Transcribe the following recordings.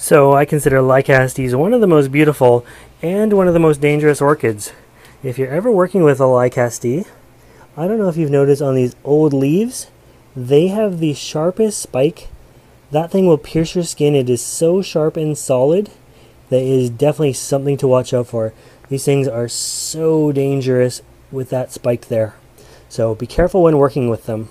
So I consider Lycastes one of the most beautiful and one of the most dangerous orchids. If you're ever working with a Lycaste, I don't know if you've noticed on these old leaves, they have the sharpest spike. That thing will pierce your skin. It is so sharp and solid that it is definitely something to watch out for. These things are so dangerous with that spike there. So be careful when working with them.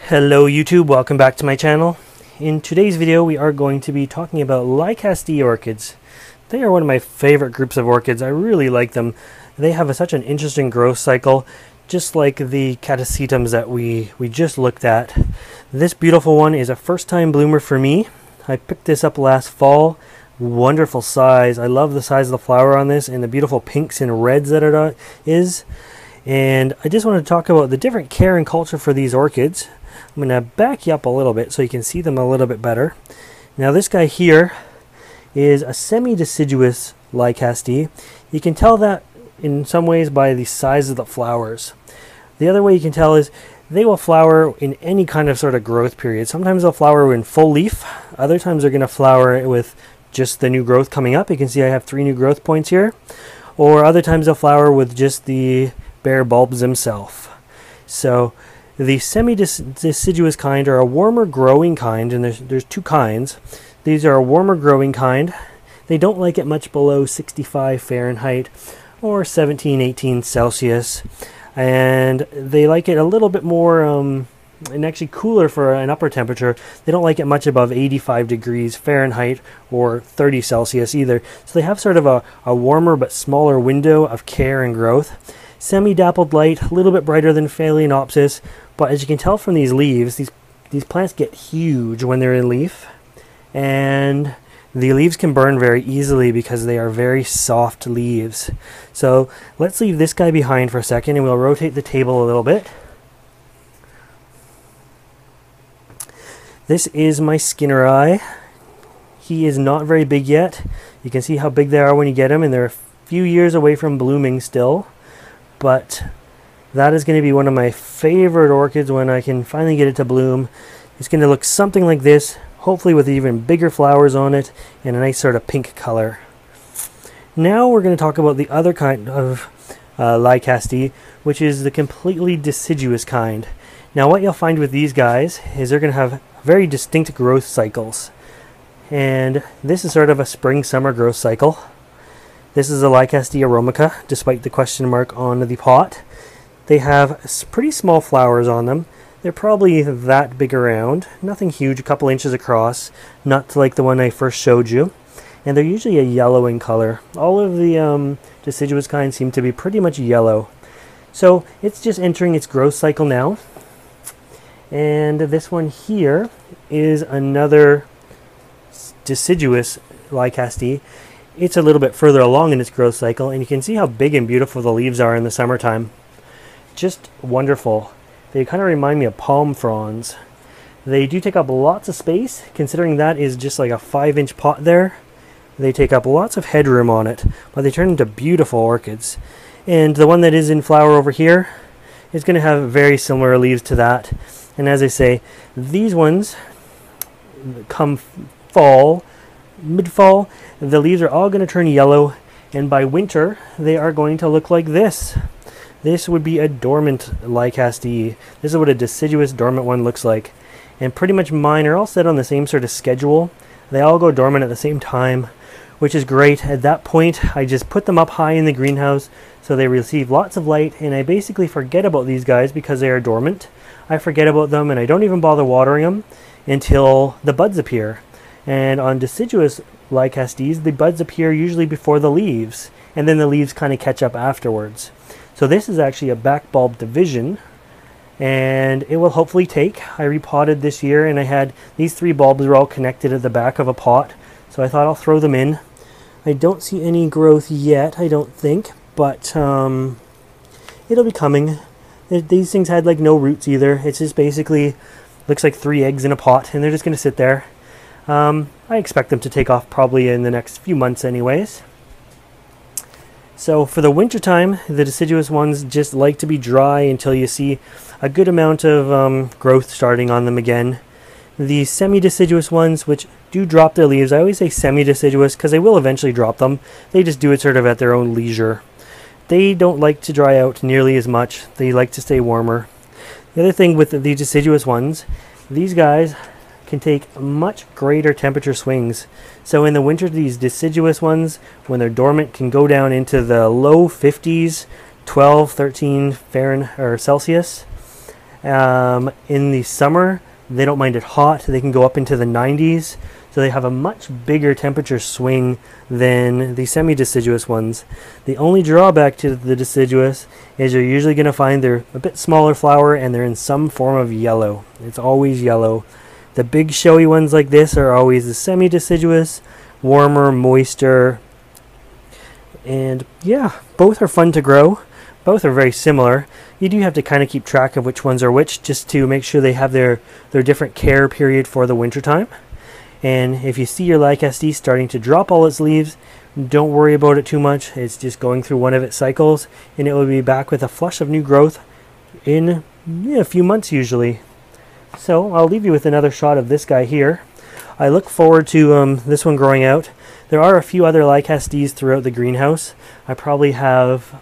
Hello YouTube, welcome back to my channel. In today's video we are going to be talking about Lycaste orchids. They are one of my favorite groups of orchids. I really like them. They have such an interesting growth cycle, just like the catasetums that we just looked at. This beautiful one is a first time bloomer for me. I picked this up last fall. Wonderful size. I love the size of the flower on this and the beautiful pinks and reds that it is. And I just want to talk about the different care and culture for these orchids. I'm going to back you up a little bit so you can see them a little bit better. Now this guy here is a semi-deciduous Lycaste. You can tell that in some ways by the size of the flowers. The other way you can tell is they will flower in any kind of sort of growth period. Sometimes they'll flower in full leaf. Other times they're going to flower with just the new growth coming up. You can see I have 3 new growth points here. Or other times they'll flower with just the bare bulbs themselves. So the semi-deciduous kind are a warmer growing kind, and there's 2 kinds. These are a warmer growing kind. They don't like it much below 65 Fahrenheit or 17, 18 Celsius. And they like it a little bit more, and actually cooler for an upper temperature. They don't like it much above 85 degrees Fahrenheit or 30 Celsius either. So they have sort of a warmer but smaller window of care and growth. Semi-dappled light, a little bit brighter than Phalaenopsis, but as you can tell from these leaves, these plants get huge when they're in leaf, and the leaves can burn very easily because they are very soft leaves. So let's leave this guy behind for a second and we'll rotate the table a little bit. This is my Skinner eye. He is not very big yet. You can see how big they are when you get them, and they're a few years away from blooming still. But that is going to be one of my favorite orchids when I can finally get it to bloom. It's going to look something like this, hopefully with even bigger flowers on it and a nice sort of pink color. Now we're going to talk about the other kind of Lycaste, which is the completely deciduous kind. Now what you'll find with these guys is they're going to have very distinct growth cycles. And this is sort of a spring-summer growth cycle. This is a Lycaste aromaca, despite the question mark on the pot. They have pretty small flowers on them. They're probably that big around, nothing huge, a couple inches across, not like the one I first showed you. And they're usually a yellow in color. All of the deciduous kinds seem to be pretty much yellow. So it's just entering its growth cycle now. And this one here is another deciduous Lycaste. It's a little bit further along in its growth cycle, and you can see how big and beautiful the leaves are in the summertime. Just wonderful. They kind of remind me of palm fronds. They do take up lots of space, considering that is just like a 5-inch pot there. They take up lots of headroom on it, but they turn into beautiful orchids. And the one that is in flower over here is going to have very similar leaves to that. And as I say, these ones come fall, mid-fall, the leaves are all going to turn yellow, and by winter they are going to look like this. This would be a dormant Lycaste. This is what a deciduous dormant one looks like. And pretty much mine are all set on the same sort of schedule. They all go dormant at the same time, which is great. At that point I just put them up high in the greenhouse so they receive lots of light, and I basically forget about these guys because they are dormant. I forget about them and I don't even bother watering them until the buds appear. And on deciduous Lycastes, the buds appear usually before the leaves, and then the leaves kind of catch up afterwards. So this is actually a back bulb division, and it will hopefully take. I repotted this year, and I had these 3 bulbs were all connected at the back of a pot, so I thought I'll throw them in. I don't see any growth yet, I don't think, but it'll be coming. These things had like no roots either. It's just basically looks like 3 eggs in a pot, and they're just going to sit there. I expect them to take off probably in the next few months anyways. So for the winter time, the deciduous ones just like to be dry until you see a good amount of growth starting on them again. The semi-deciduous ones, which do drop their leaves, I always say semi-deciduous because they will eventually drop them. They just do it sort of at their own leisure. They don't like to dry out nearly as much. They like to stay warmer. The other thing with the deciduous ones, these guys can take much greater temperature swings. So in the winter, these deciduous ones, when they're dormant, can go down into the low 50s, 12, 13 Fahrenheit or Celsius. In the summer, they don't mind it hot. They can go up into the 90s. So they have a much bigger temperature swing than the semi-deciduous ones. The only drawback to the deciduous is you're usually going to find they're a bit smaller flower and they're in some form of yellow. It's always yellow. The big showy ones like this are always the semi-deciduous, warmer, moister. And yeah, both are fun to grow. Both are very similar. You do have to kind of keep track of which ones are which just to make sure they have their different care period for the winter time. And if you see your Lycaste starting to drop all its leaves, don't worry about it too much. It's just going through one of its cycles, and it will be back with a flush of new growth in a few months usually. So I'll leave you with another shot of this guy here. I look forward to this one growing out. There are a few other Lycastes throughout the greenhouse. I probably have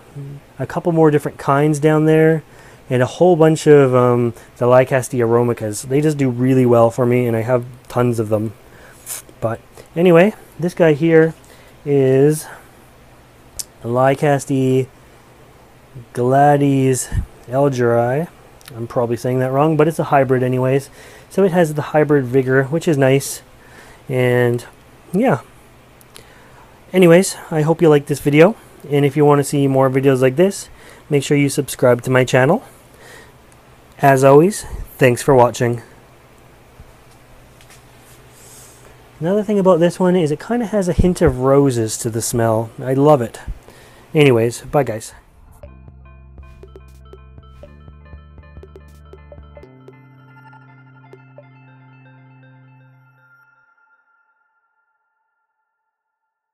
a couple more different kinds down there, and a whole bunch of the Lycaste aromicas. They just do really well for me, and I have tons of them. But anyway, this guy here is Lycaste Gladys Elgeri. I'm probably saying that wrong, but it's a hybrid anyways. So it has the hybrid vigor, which is nice. And yeah. Anyways, I hope you liked this video. And if you want to see more videos like this, make sure you subscribe to my channel. As always, thanks for watching. Another thing about this one is it kind of has a hint of roses to the smell. I love it. Anyways, bye guys.